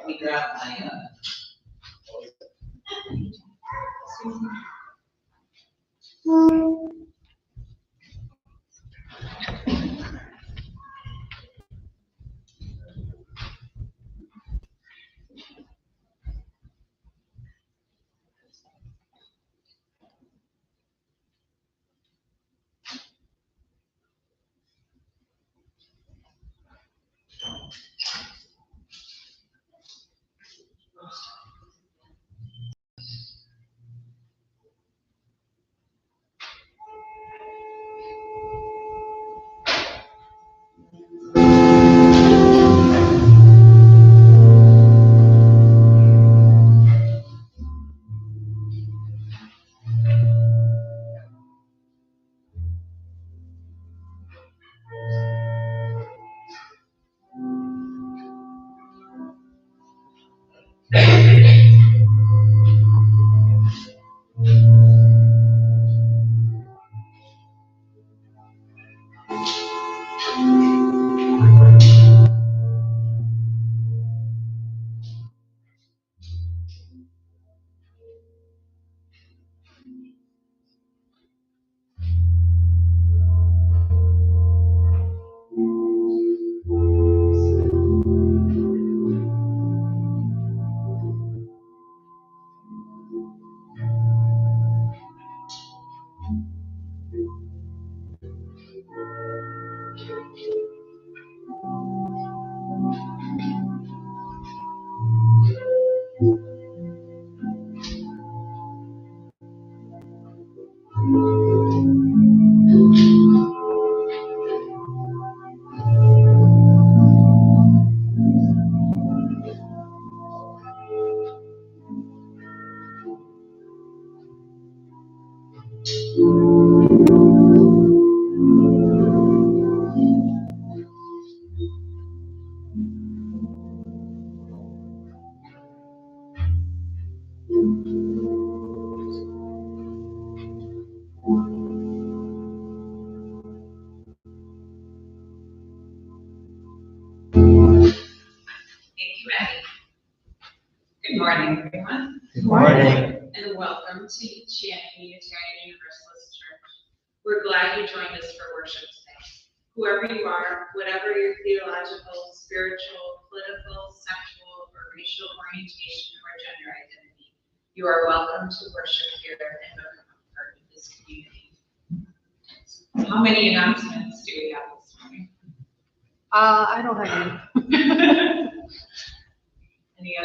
figure out my, thank you, Maddie. Good morning, everyone. Good morning. And welcome to Champaign Unitarian Universalist Church. We're glad you joined us for worship today. Whoever you are, whatever your theological, spiritual, political, sexual, or racial orientation or gender identity, you are welcome to worship here and become a part of this community. How many announcements do we have this morning? I don't have any. Any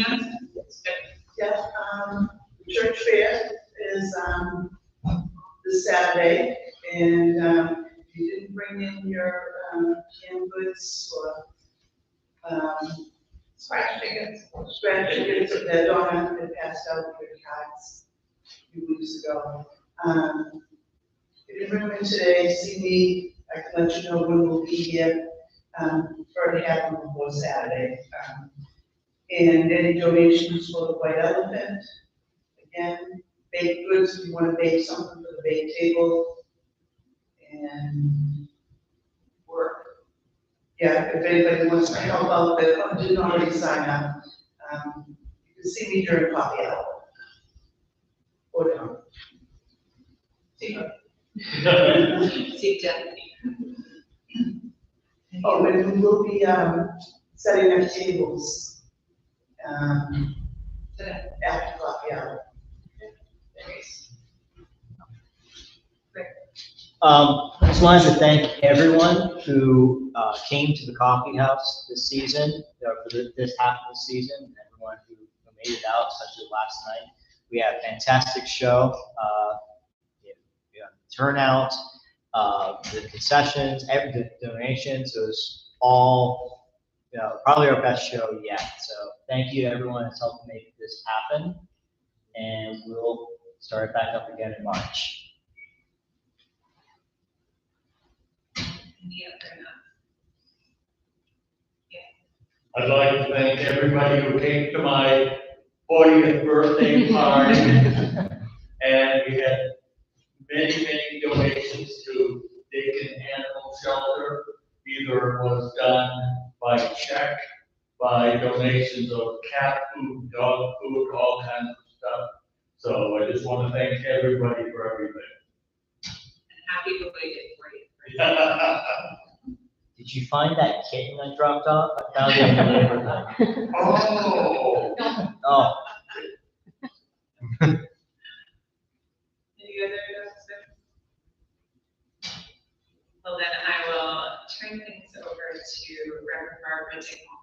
announcements? Yes, church fair is, this Saturday, and, if you didn't bring in your, canned goods or, Scratch tickets. scratch tickets that Donna had passed out your cards a few weeks ago. If you bring them in today, see me, I can let you know when we'll be here, for to have them before Saturday. And any donations for the White Elephant, again, baked goods, if you want to bake something for the bake table, and work. Yeah, if anybody wants to help out that didn't already sign up, you can see me during coffee hour. Or down. See you. See Jeff. Oh, and we will be, setting up tables, after coffee hour. Just wanted to thank everyone who came to the coffee house this season, for this half of the season, and everyone who made it out, especially last night. We had a fantastic show. Turnout, the concessions, the donations. It was all, probably our best show yet. So thank you to everyone that's helped make this happen, and we'll start back up again in March. Any other? I'd like to thank everybody who came to my 40th birthday party. And we had many donations to Dakin Animal Shelter. Either was done by check by donations of cat food, dog food, all kinds of stuff. So I just want to thank everybody for everything. And happy belated for you. Did you find that kitten I dropped off? I found it in the neighborhood. Oh, Oh, Any other announcements? Well, then I will turn things over to Reverend Barbara DeCombs.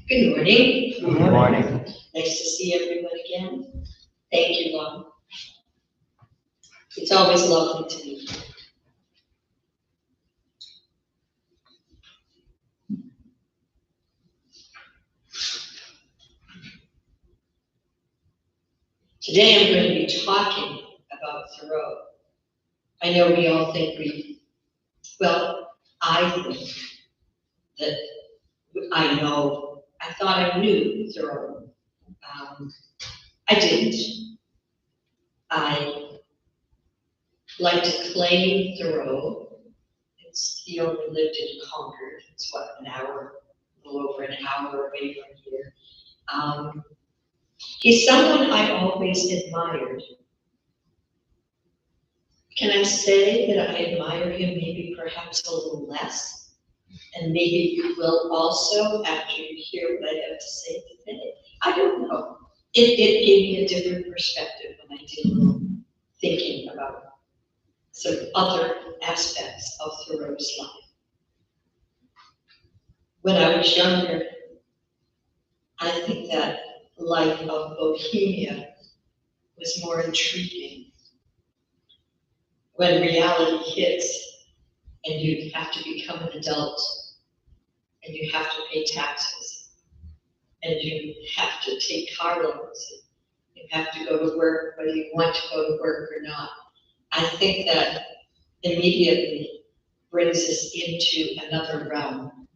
Good morning. good morning. Nice to see everyone again. Thank you, Lon. It's always lovely to meet you. Today I'm going to be talking about Thoreau. I know we all think I think that I thought I knew Thoreau. I didn't. I like to claim Thoreau. He only lived in Concord. It's a little over an hour away from here. He's someone I always admired. Can I say that I admire him maybe perhaps a little less? And maybe you will also after you hear what I have to say today. I don't know. It gave me a different perspective when I did a little thinking about some other aspects of Thoreau's life. When I was younger, I think that life of Bohemia was more intriguing. When reality hits and you have to become an adult and you have to pay taxes and you have to take car loans, you have to go to work whether you want to go to work or not. I think that immediately brings us into another realm.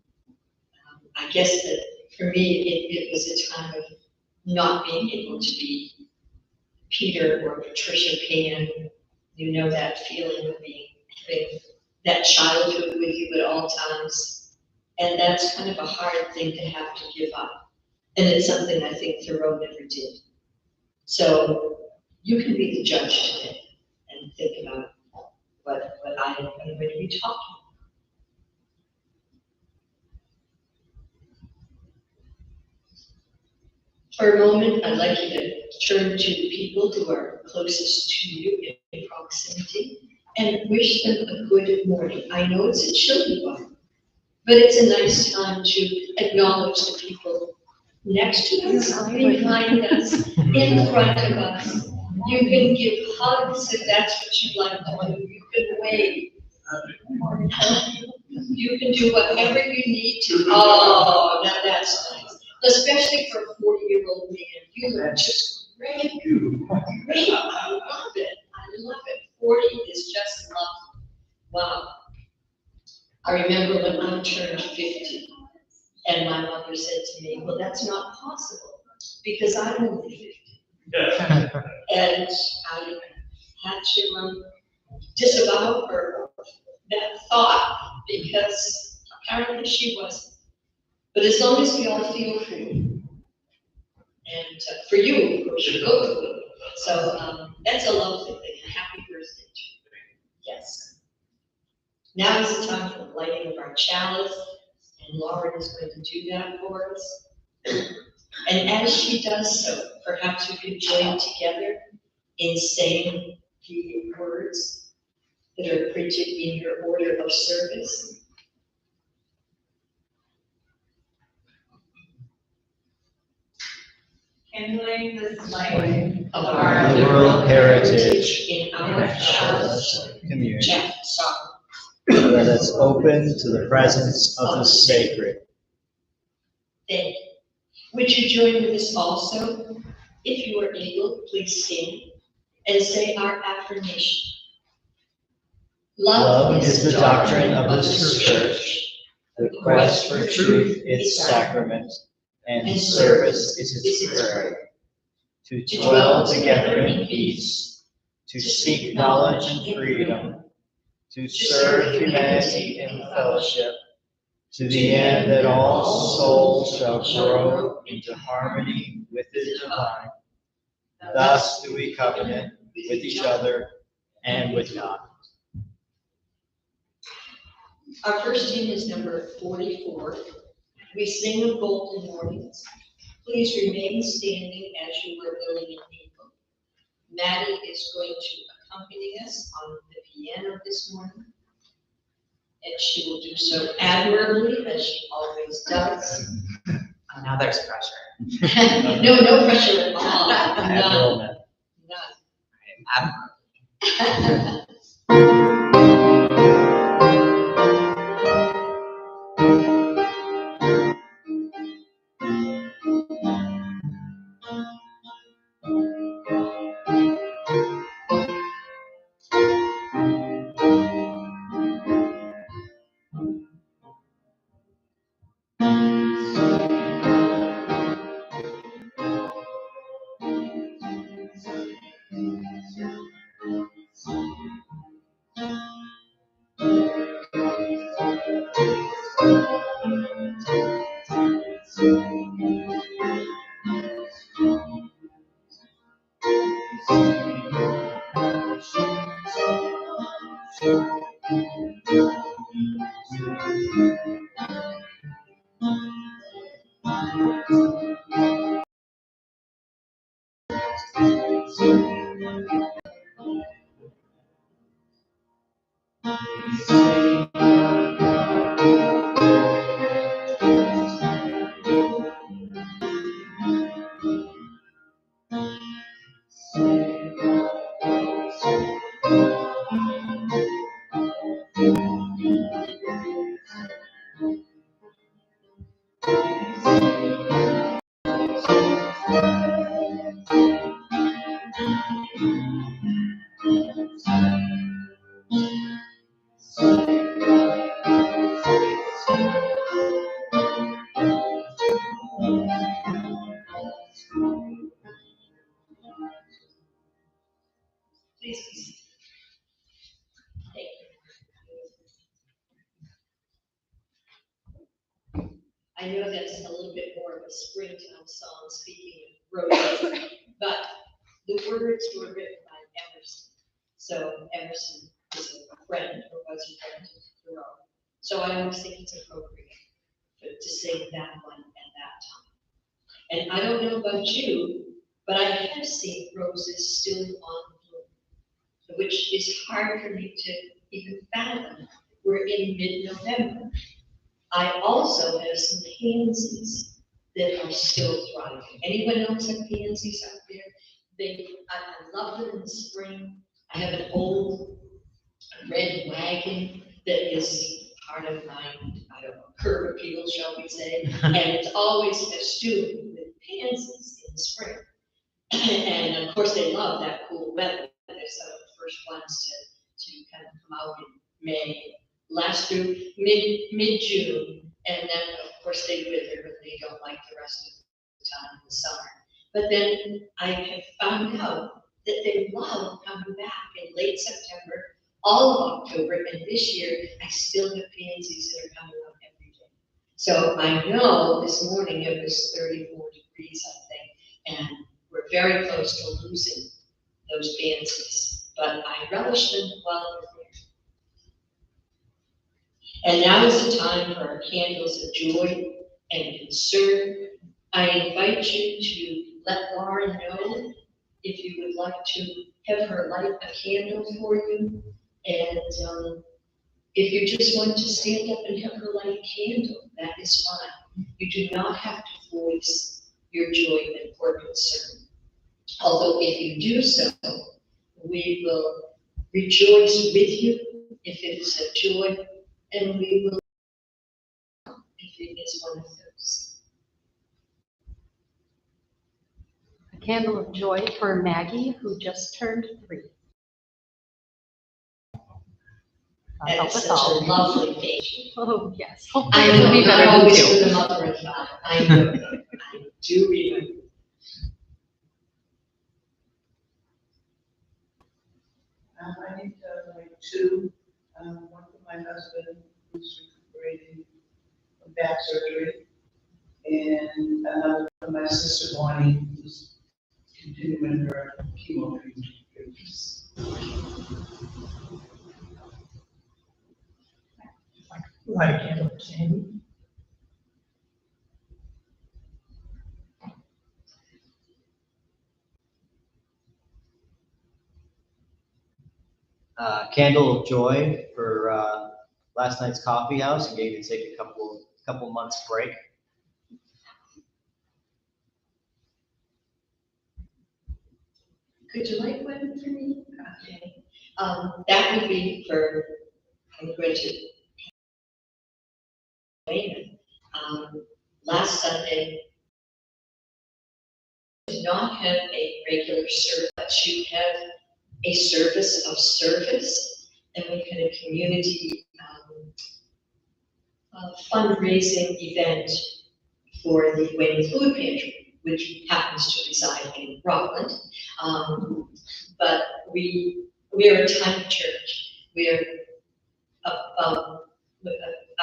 I guess that for me, it was a time of not being able to be Peter or Patricia Pan. You know that feeling of having that childhood with you at all times. And that's kind of a hard thing to have to give up. And it's something I think Thoreau never did. So you can be the judge today and think about what I'm going to be talking about. For a moment, I'd like you to turn to the people who are closest to you in proximity and wish them a good morning. I know it's a chilly one, but it's a nice time to acknowledge the people next to us, behind us, in front of us. You can give hugs if that's what you'd like to do. You can wave. You can do whatever you need to. Oh, now that's nice. Especially for a 40-year-old man. You look just great. Great. I love it. I love it. 40 is just lovely. Wow. I remember when I turned 50 and my mother said to me, well, that's not possible because I'm only 50. And I had to disavow her that thought because apparently she wasn't. But as long as we all feel for you, and for you, of course, you're both good. So that's a lovely thing. A happy birthday to you. Yes. Now is the time for the lighting of our chalice, and Lauren is going to do that for us. And as she does so, perhaps we could join together in saying the words that are printed in your order of service. Kindling this light Of our liberal heritage in our chalice, Community. Jeff, sorry. Let us open to the presence of the sacred. Thank you. Would you join with us also? If you are able, please stand and say our affirmation. Love is the doctrine of the church. The quest for truth its sacrament, and service is its prayer. To dwell together in peace, to seek knowledge and freedom, to serve humanity in fellowship, to the end that all souls shall grow into harmony with the divine. Thus do we covenant with each other and with God. Our first hymn is number 44. We sing of golden mornings. Please remain standing as you were willing and able. Maddie is going to accompany us on the piano this morning. And she will do so admirably, as she always does. Oh, now there's pressure. No pressure at all. Admiral None. Admiral. None. Please be seated. Thank you. I know that's a little bit more of a springtime song, speaking of roses, but the words were written by Emerson. So Emerson is a friend, or was a friend of Thoreau. So I always think it's appropriate to sing that one at that time. And I don't know about you, but I have seen roses still on bloom, which is hard for me to even fathom. We're in mid-November. I also have some pansies that are still thriving. Anyone else have pansies out there? I love them in the spring. I have an old red wagon that is part of my, I don't know, curb appeal, shall we say, and it's always festooned with pansies in the spring. And of course, they love that cool weather. They're some of the first ones to kind of come out in May, last through mid-June, and then of course they wither and they don't like the rest of the time in the summer. But then I have found out that they love coming back in late September, all of October, and this year I still have pansies that are coming up every day. So I know this morning it was 34 degrees, I think, and we're very close to losing those pansies, but I relish them while they're there. And now is the time for our candles of joy and concern. I invite you to let Laura know if you would like to have her light a candle for you. And if you just want to stand up and have her light a candle, that is fine. You do not have to voice your joy or concern. Although if you do so, we will rejoice with you if it is a joy, and we will if it is one of those. A candle of joy for Maggie, who just turned 3. God help That's us such a all. lovely page. Oh, yes. I Hopefully it'll be know, better I'm than always 2. for the mother and father. I know, I do remember. I need to like 2 surgery. And another from my sister Bonnie, who's continuing her chemo treatments. Light a candle for Sandy. Candle of joy for last night's coffee house and gave you take a couple months break. Could you like one for me? Okay. That would be for, I'm going to. Last Sunday, did not have a regular service, but you have a service of service, and we had a community fundraising event for the Wayne Food Pantry, which happens to reside in Rockland. But we are a tiny church. We're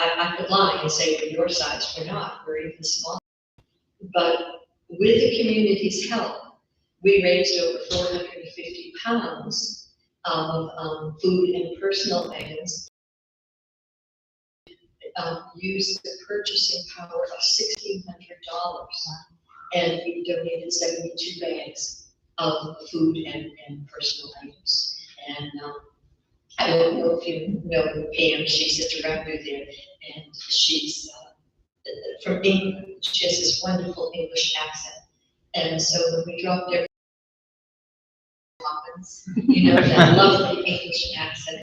I could lie and say we're your size, we're not, we're even smaller. But with the community's help, we raised over 450 pounds of food and personal items. Used the purchasing power of $1,600, and we donated 72 bags of food and personal items. And I don't know if you know Pam, she's a director there, and she's from England. She has this wonderful English accent. And so when we dropped their Robbins, you know, that lovely English accent,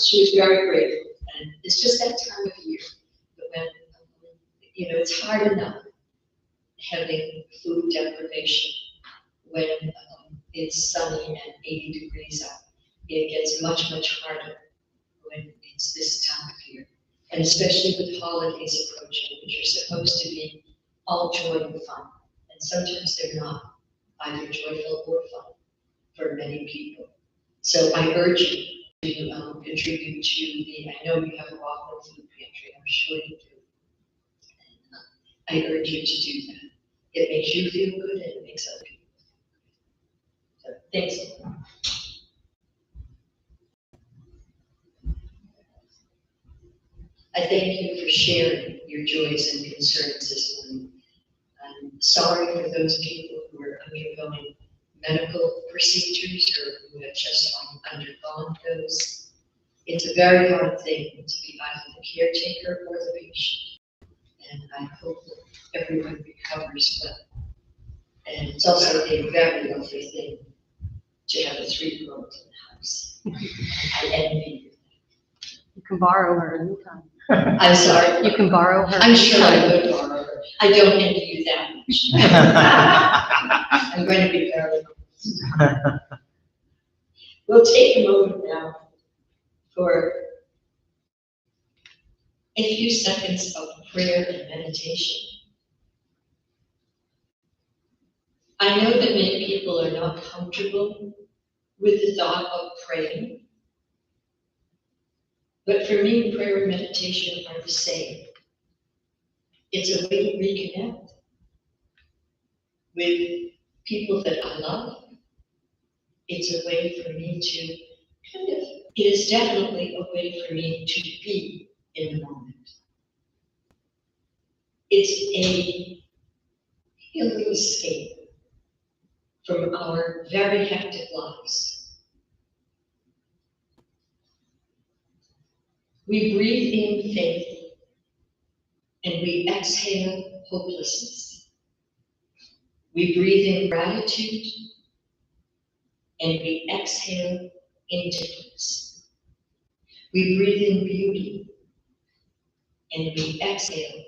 she was very grateful. And it's just that time of year when, you know, it's hard enough having food deprivation when it's sunny and 80 degrees out. It gets much, much harder when it's this time of year. And especially with holidays approaching, which are supposed to be all joy and fun. And sometimes they're not either joyful or fun for many people. So I urge you to contribute to I know you have a Rockland Food Pantry, I'm sure you do. And, I urge you to do that. It makes you feel good and it makes other people feel good. So thanks a lot. I thank you for sharing your joys and concerns this morning. I'm sorry for those people who are undergoing medical procedures or who have just undergone those. It's a very hard thing to be either the caretaker or the patient. And I hope that everyone recovers well. And it's also a very lovely thing to have a 3-year-old in the house. I envy you. You can borrow her anytime. I'm sorry. You can borrow her. I'm sure I would borrow her. I don't envy you that much. I'm going to be very honest. We'll take a moment now for a few seconds of prayer and meditation. I know that many people are not comfortable with the thought of praying. But for me, prayer and meditation are the same. It's a way to reconnect with people that I love. It's a way for me to it is definitely a way for me to be in the moment. It's a little escape from our very hectic lives. We breathe in faith and we exhale hopelessness. We breathe in gratitude and we exhale indifference. We breathe in beauty and we exhale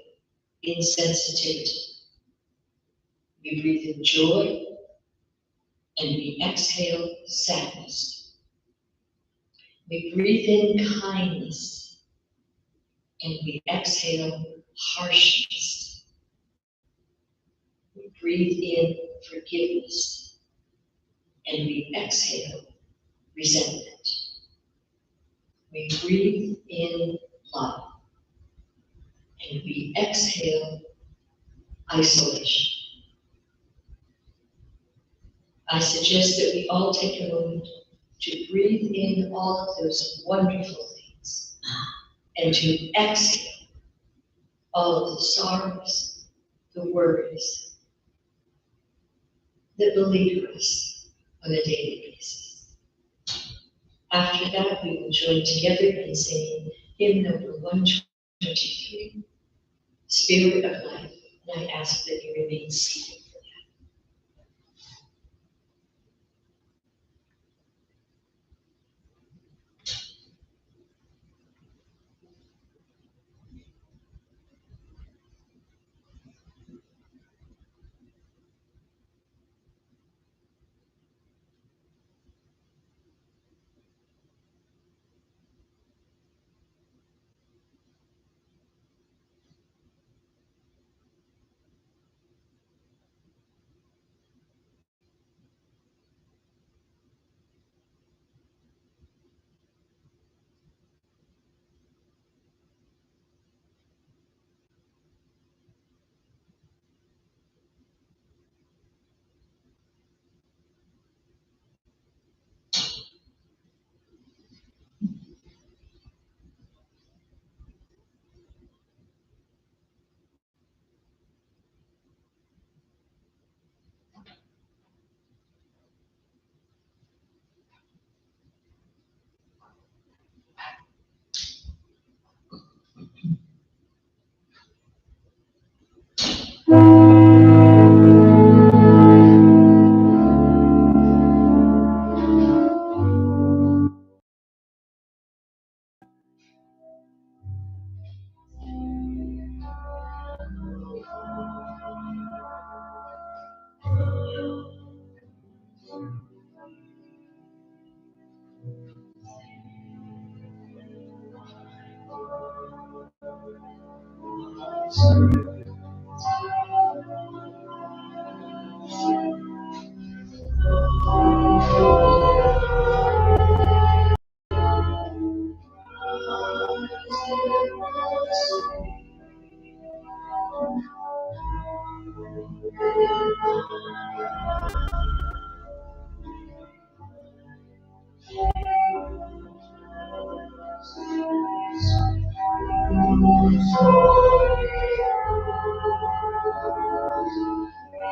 insensitivity. We breathe in joy and we exhale sadness. We breathe in kindness and we exhale harshness. We breathe in forgiveness and we exhale resentment. We breathe in love and we exhale isolation. I suggest that we all take a moment to breathe in all of those wonderful things and to exhale all of the sorrows, the worries that beleaguer us on a daily basis. After that, we will join together in singing hymn number 123, Spirit of Life, and I ask that you remain seated for that.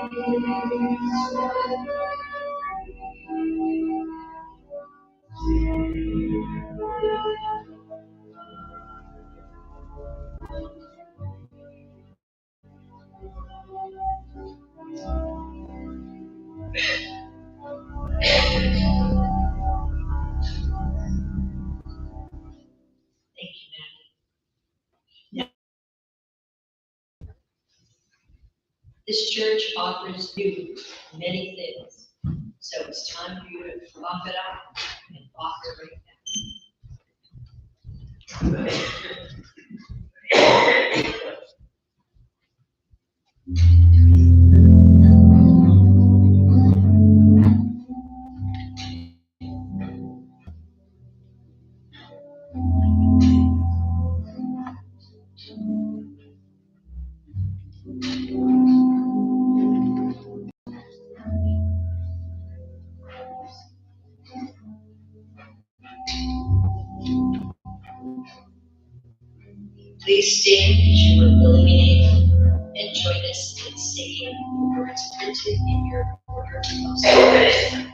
Thank you, Maggie. This church offers you many things, so it's time for you to offer it up and offer right Please stand as you are willing and able, and join us in singing the words printed in your order of service.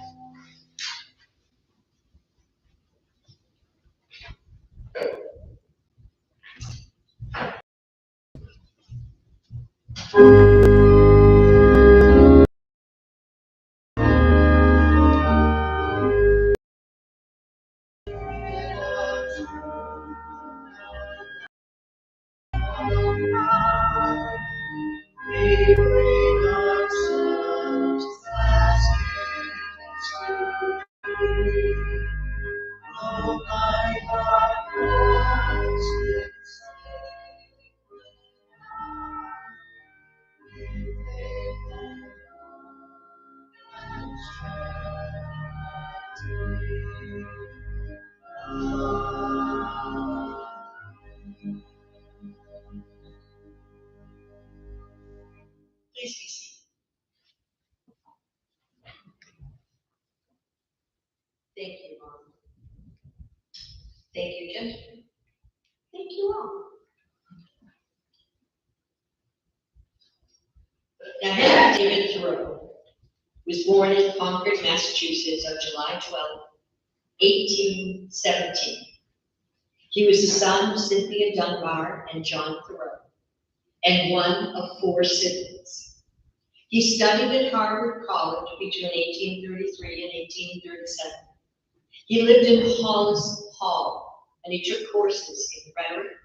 We bring ourselves as gifts. Oh, my God, bless Thank you, gentlemen. Thank you all. Now, Henry David Thoreau was born in Concord, Massachusetts on July 12, 1817. He was the son of Cynthia Dunbar and John Thoreau, and one of 4 siblings. He studied at Harvard College between 1833 and 1837. He lived in Hollis Hall, and he took courses in rhetoric,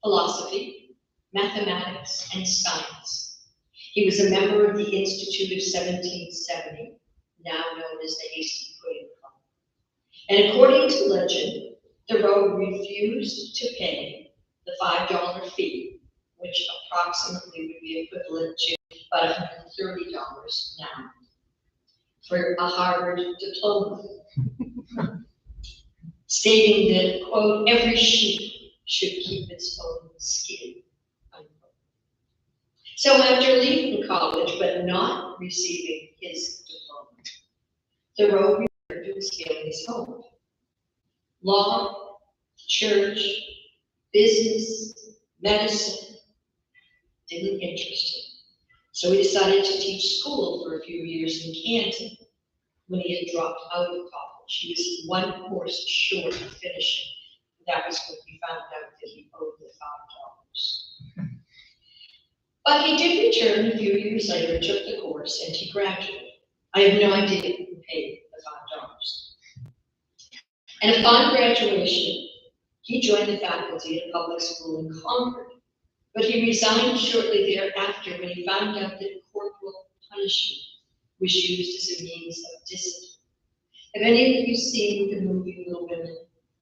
philosophy, mathematics, and science. He was a member of the Institute of 1770, now known as the Hasty Pudding Club. And according to legend, Thoreau refused to pay the $5 fee, which approximately would be equivalent to about $130 now, for a Harvard diploma, stating that, quote, every sheep should keep its own skin, unquote. So after leaving college, but not receiving his diploma, Thoreau returned to his family's home. Law, church, business, medicine didn't interest him. So he decided to teach school for a few years in Canton. When he had dropped out of college, he was 1 course short of finishing. That was when he found out that he owed the $5. But he did return a few years later, took the course, and he graduated. I have no idea who paid the $5. And upon graduation, he joined the faculty at a public school in Concord. But he resigned shortly thereafter when he found out that corporal punishment was used as a means of discipline. Have any of you seen the movie Little Women,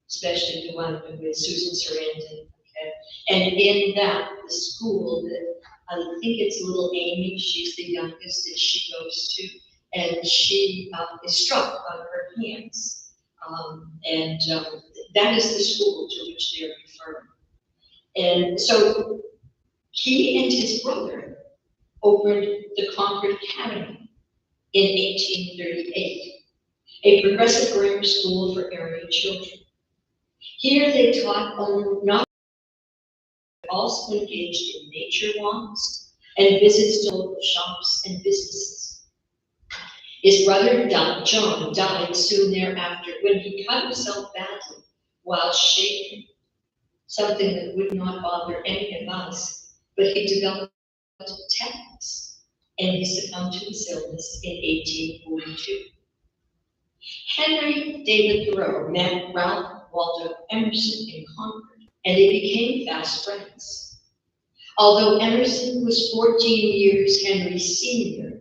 especially the one with Susan Sarandon? Okay. And in that, the school that I think it's little Amy, she's the youngest that she goes to, and she is struck on her hands. That is the school to which they're referring. And so he and his brother opened the Concord Academy in 1838, a progressive grammar school for area children. Here they taught not also engaged in nature walks and visits to local shops and businesses. His brother John died soon thereafter when he cut himself badly while shaving, something that would not bother any of us, but he developed tetanus and he succumbed to his illness in 1842. Henry David Thoreau met Ralph Waldo Emerson in Concord, and they became fast friends. Although Emerson was 14 years Henry's senior,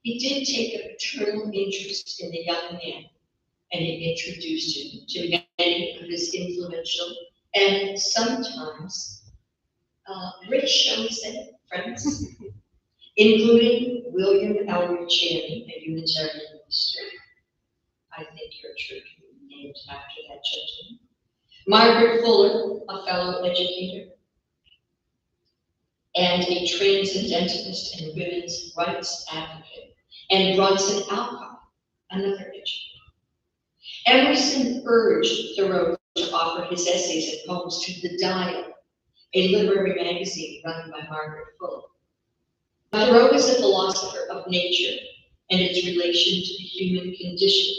he did take a paternal interest in the young man, and he introduced him to many of his influential and sometimes rich, shall we say, friends, including William Ellery Channing, a Unitarian minister. I think your church will be named after that gentleman. Margaret Fuller, a fellow educator, and a transcendentalist and women's rights advocate, and Bronson Alcott, another educator. Emerson urged Thoreau to offer his essays and poems to The Dial, a literary magazine run by Margaret Fuller. Thoreau is a philosopher of nature and its relation to the human condition,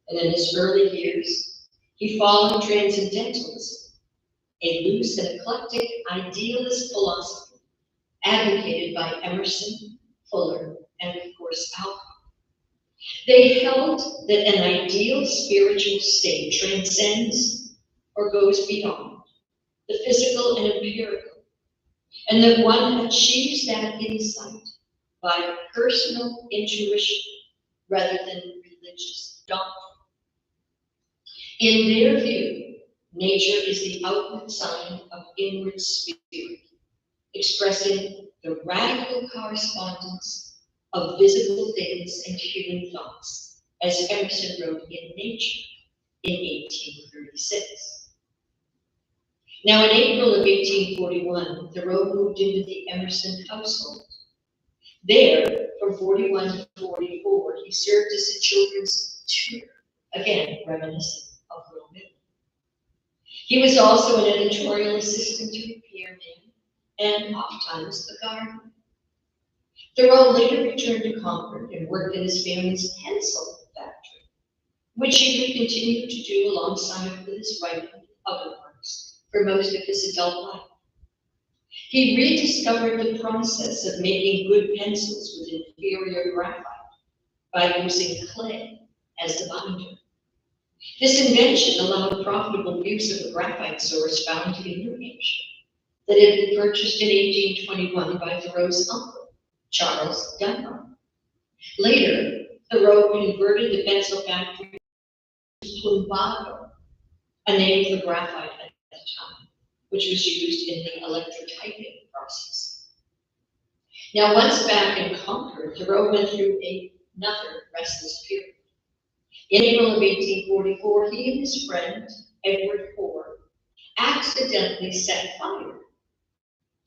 and in his early years, he followed transcendentalism, a loose and eclectic idealist philosophy advocated by Emerson, Fuller, and of course Alcott. They held that an ideal spiritual state transcends or goes beyond the physical and empirical, and that one achieves that insight by personal intuition rather than religious doctrine. In their view, nature is the outward sign of inward spirit, expressing the radical correspondence of visible things and human thoughts, as Emerson wrote in Nature in 1836. Now, in April of 1841, Thoreau moved into the Emerson household. There, from 41 to 44, he served as a children's tutor, again, reminiscent of Little Women. He was also an editorial assistant to repairman and oftentimes a gardener. Thoreau later returned to Concord and worked in his family's pencil factory, which he would continue to do alongside with his writing and other works for most of his adult life. He rediscovered the process of making good pencils with inferior graphite by using clay as the binder. This invention allowed profitable use of a graphite source found in New Hampshire that had been purchased in 1821 by Thoreau's uncle, Charles Dunbar. Later, Thoreau converted the pencil factory to plumbago, a name for graphite at the time, which was used in the electrotyping process. Now, once back in Concord, Thoreau went through another restless period. In April of 1844, he and his friend, Edward Hoare, accidentally set fire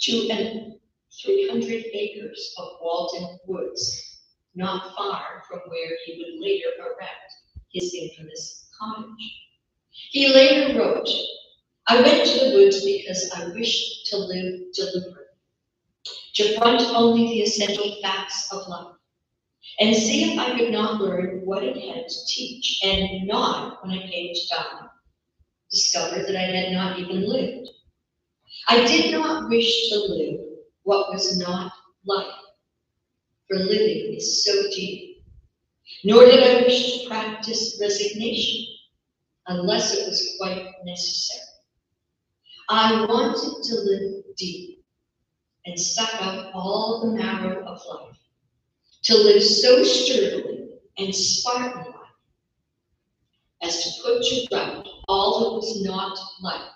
to 300 acres of Walden Woods, not far from where he would later erect his infamous cottage. He later wrote, "I went to the woods because I wished to live deliberately, to front only the essential facts of life, and see if I could not learn what it had to teach, and not, when I came to die, discover that I had not even lived. I did not wish to live what was not life, for living is so deep, nor did I wish to practice resignation, unless it was quite necessary. I wanted to live deep and suck out all the marrow of life, to live so sturdily and Spartan-like as to put to rout all that was not life,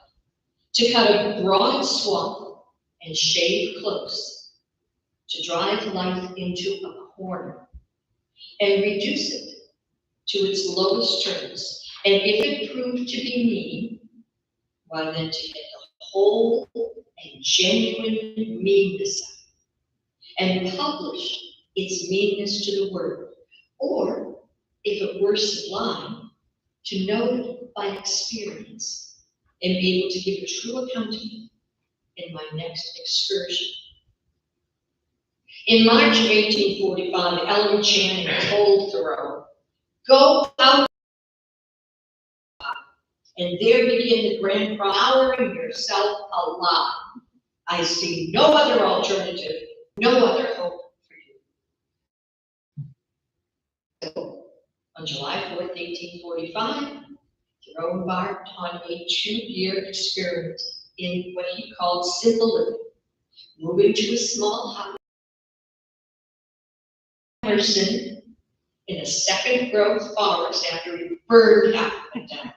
to cut a broad swath and shave close, to drive life into a corner and reduce it to its lowest terms, and if it proved to be mean, why then to get the whole and genuine meanness of it, and publish its meanness to the world, or, if it were sublime, to know it by experience, and be able to give a true account of it in my next excursion." In March of 1845, Ellen Channing told Thoreau, "Go out and there begin the grand devouring yourself alive. I see no other alternative, no other hope for you." So, on July 4th, 1845, Thoreau embarked on a 2-year experiment in what he called simple living, moving to a small house in a second growth forest after he burned half of it down,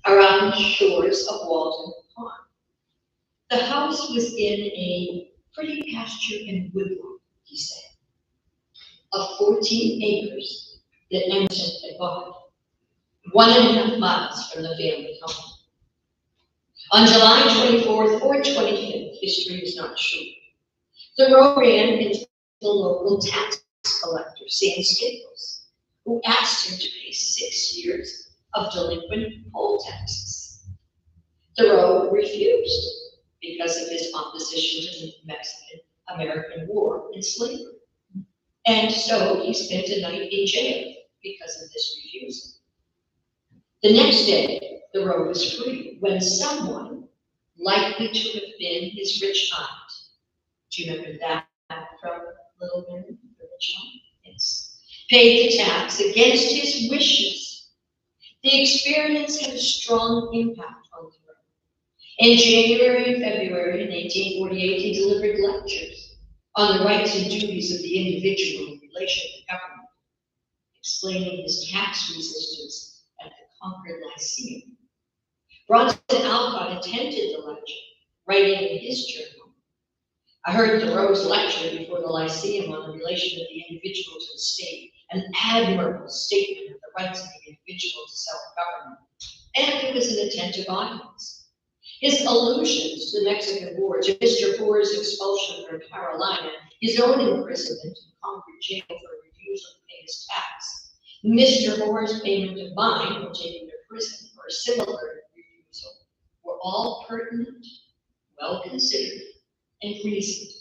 around the shores of Walden Pond. The house was in a pretty pasture and woodlot, he said, of 14 acres that Emerson had bought, 1.5 miles from the family home. On July 24th or 25th, history is not sure, Thoreau ran into the local tax collector, Sam Staples, who asked him to pay 6 years of delinquent poll taxes. Thoreau refused because of his opposition to the Mexican-American War and slavery. And so he spent a night in jail because of this refusal. The next day, Thoreau was free when someone, likely to have been his rich aunt, do you remember that from Little Women, the rich aunt? Yes. Paid the tax against his wishes. The experience had a strong impact on Thoreau. In January and February in 1848, he delivered lectures on the rights and duties of the individual in relation to government, explaining his tax resistance at the Concord Lyceum. Bronson Alcott attended the lecture, writing in his journal, "I heard Thoreau's lecture before the Lyceum on the relation of the individual to the state, an admirable statement of the rights of the individual to self-government, and it was an attentive audience. His allusions to the Mexican War, to Mr. Hoare's expulsion from Carolina, his own imprisonment in Concord jail for refusal to pay his tax, Mr. Hoare's payment of mine when taken to prison for a similar refusal, all pertinent, well considered, and reasoned.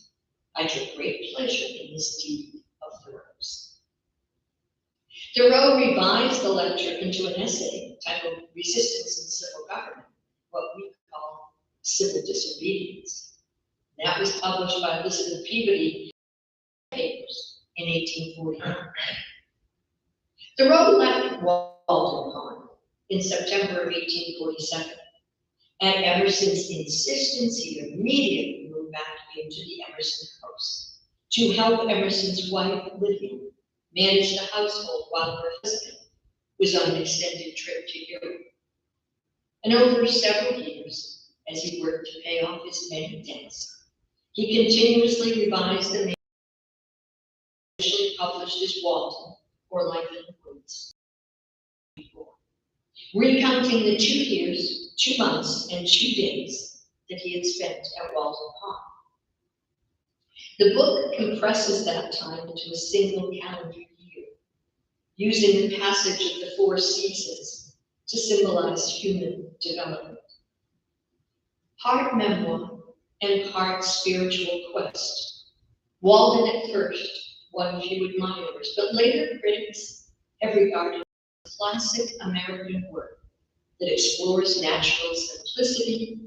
I took great pleasure in this deed of Thoreau's. Thoreau revised the lecture into an essay titled Resistance in Civil Government, what we call civil disobedience. That was published by Elizabeth Peabody Papers in 1849. Thoreau left Walden Pond in September of 1847. At Emerson's insistence, he immediately moved back into the Emerson house to help Emerson's wife, Lydia, manage the household while her husband was on an extended trip to Europe. And over several years, as he worked to pay off his many debts, he continuously revised the manuscript, initially published as Walden, or Life in the Woods. Recounting the 2 years, 2 months, and 2 days that he had spent at Walden Pond. The book compresses that time into a single calendar year, using the passage of the 4 seasons to symbolize human development. Part memoir and part spiritual quest, Walden at first won few admirers, but later critics have regarded as classic American work that explores natural simplicity,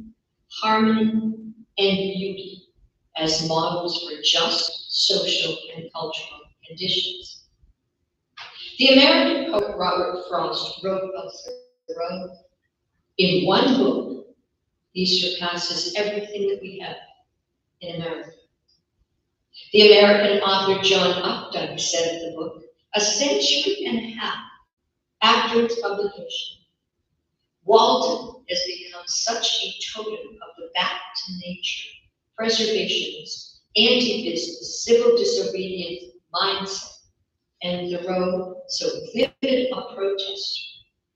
harmony, and beauty as models for just social and cultural conditions. The American poet Robert Frost wrote of Thoreau, in one book, he surpasses everything that we have in America. The American author John Updike said of the book, a century and a half after its publication, Walden has become such a totem of the back to nature, preservationist, anti-business, civil disobedience mindset, and Thoreau so vivid a protester,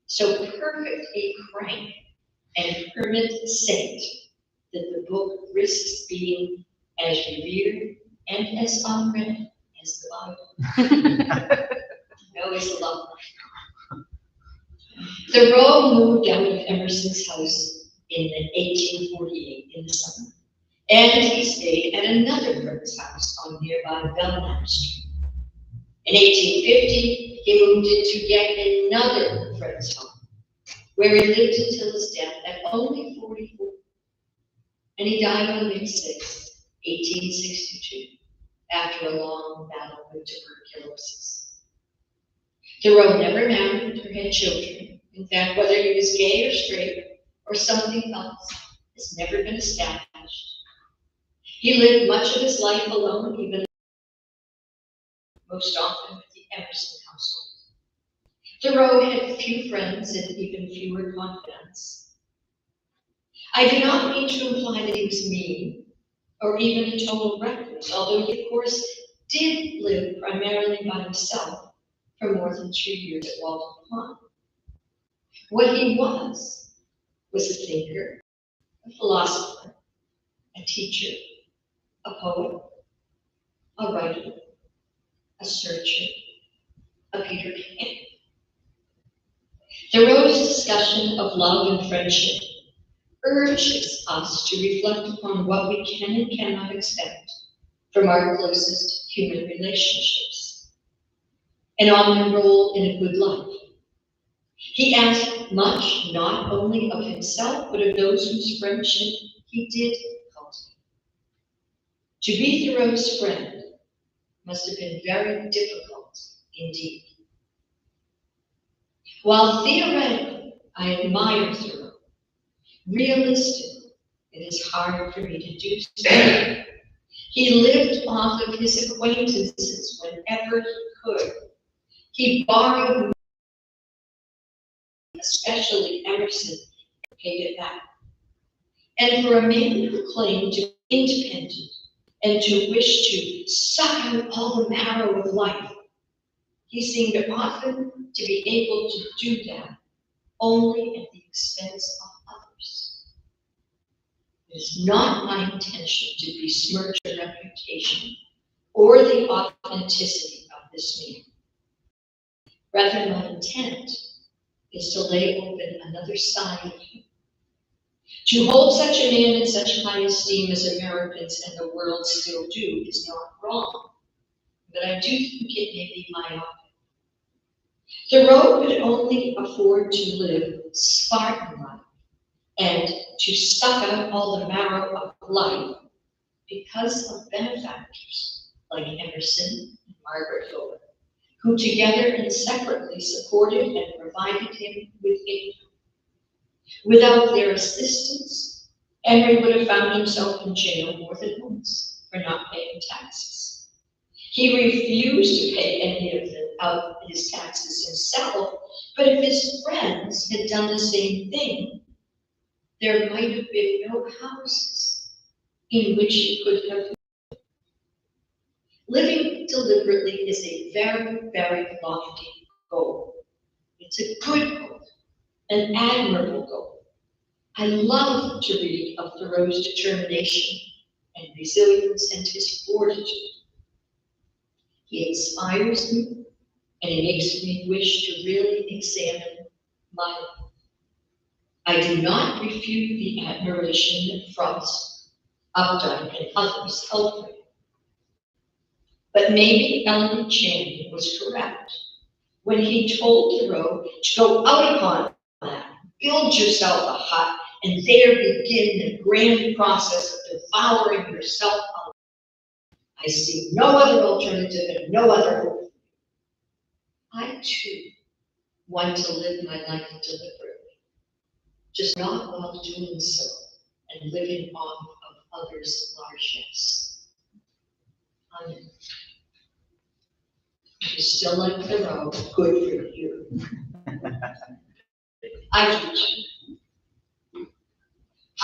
so perfect a crank and hermit saint, that the book risks being as revered and as unread as the Bible. I always love that. Thoreau moved out of Emerson's house in 1848 in the summer, and he stayed at another friend's house on nearby Belknap Street. In 1850, he moved into yet another friend's home, where he lived until his death at only 44. And he died on May 6, 1862, after a long battle with tuberculosis. Thoreau never married or had children. In fact, whether he was gay or straight or something else has never been established. He lived much of his life alone, even most often with the Emerson household. Thoreau had few friends and even fewer confidants. I do not mean to imply that he was mean or even a total recluse, although he, of course, did live primarily by himself for more than 2 years at Walden Pond. What he was a thinker, a philosopher, a teacher, a poet, a writer, a searcher, a Peter Pan. Thoreau's discussion of love and friendship urges us to reflect upon what we can and cannot expect from our closest human relationships, and on their role in a good life. He asked much not only of himself, but of those whose friendship he did cultivate. To be Thoreau's friend must have been very difficult indeed. While theoretically I admire Thoreau, realistically it is hard for me to do so. He lived off of his acquaintances whenever he could. He borrowed, especially Emerson, and paid it back. And for a man who claimed to be independent and to wish to suck out all the marrow of life, he seemed often to be able to do that only at the expense of others. It is not my intention to besmirch the reputation or the authenticity of this man. Rather, my intent is to lay open another side of him. To hold such a man in such high esteem as Americans and the world still do is not wrong, but I do think it may be myopic. Thoreau could only afford to live Spartan life and to suck out all the marrow of life because of benefactors like Emerson and Margaret Fuller, who together and separately supported and provided him with income. Without their assistance, Henry would have found himself in jail more than once for not paying taxes. He refused to pay any of his taxes himself, but if his friends had done the same thing, there might have been no houses in which he could have lived. Living deliberately is a very, very lofty goal. It's a good goal, an admirable goal. I love to read of Thoreau's determination and resilience and his fortitude. He inspires me, and he makes me wish to really examine my life. I do not refute the admiration that Frost, Updike, and others held for him. But maybe Ellen Channing was correct when he told Thoreau to go out upon that, build yourself a hut, and there begin the grand process of devouring yourself alive. I see no other alternative and no other hope. I too want to live my life deliberately, just not while doing so and living off of others' largesse. Amen. If you still like Thoreau, good for you. I do too.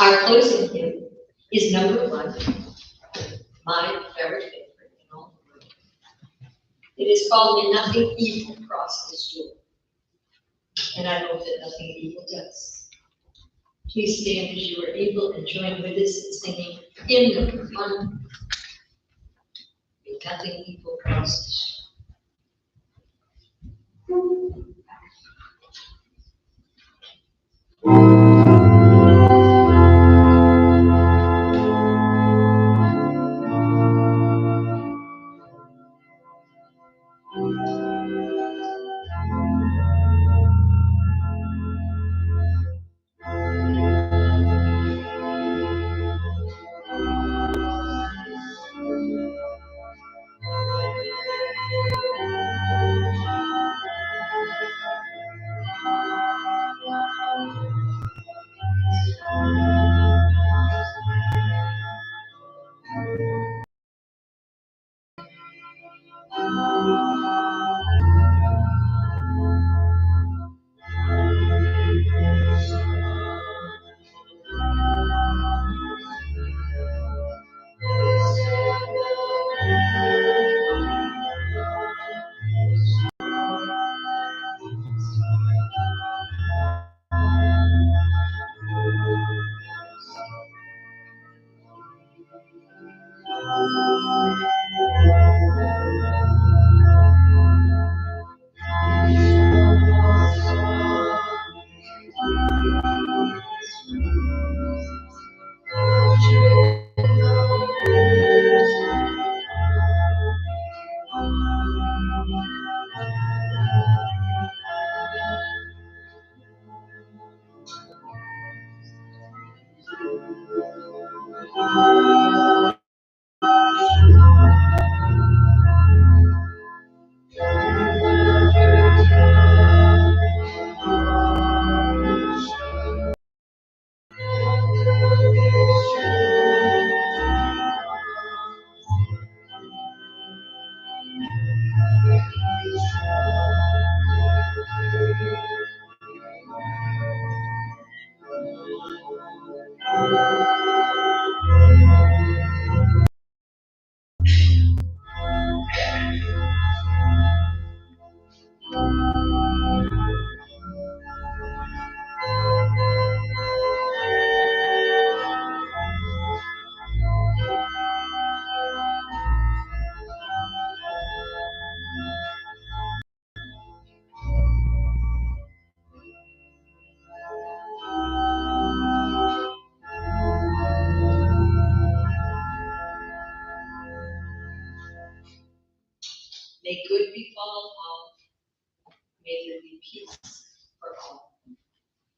Our closing hymn is number 1, my very favorite in all the world. It is called "May Nothing Evil Cross This Door," and I hope that nothing evil does. Please stand as you are able and join with us in singing hymn number 1, "May Nothing Evil Cross This Door."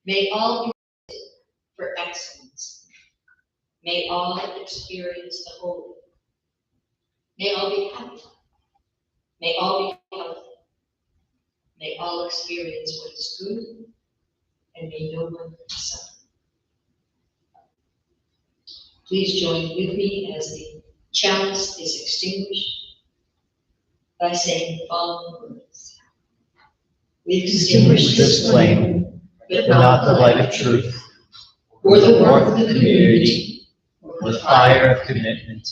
May all be for excellence. May all experience the holy. May all be happy. May all be healthy. May all experience what is good, and may no one suffer. Please join with me as the chalice is extinguished by saying the following words. We extinguish This flame, but but not the light of truth, or the warmth warmth of community, or the fire of commitment.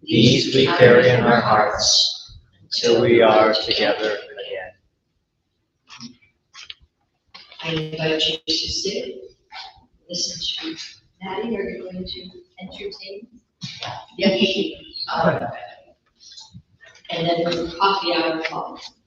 These we carry in our hearts until we are together again. I invite you to sit, listen to Maddie. Are you going to entertain? Yes. And then the coffee hour follows.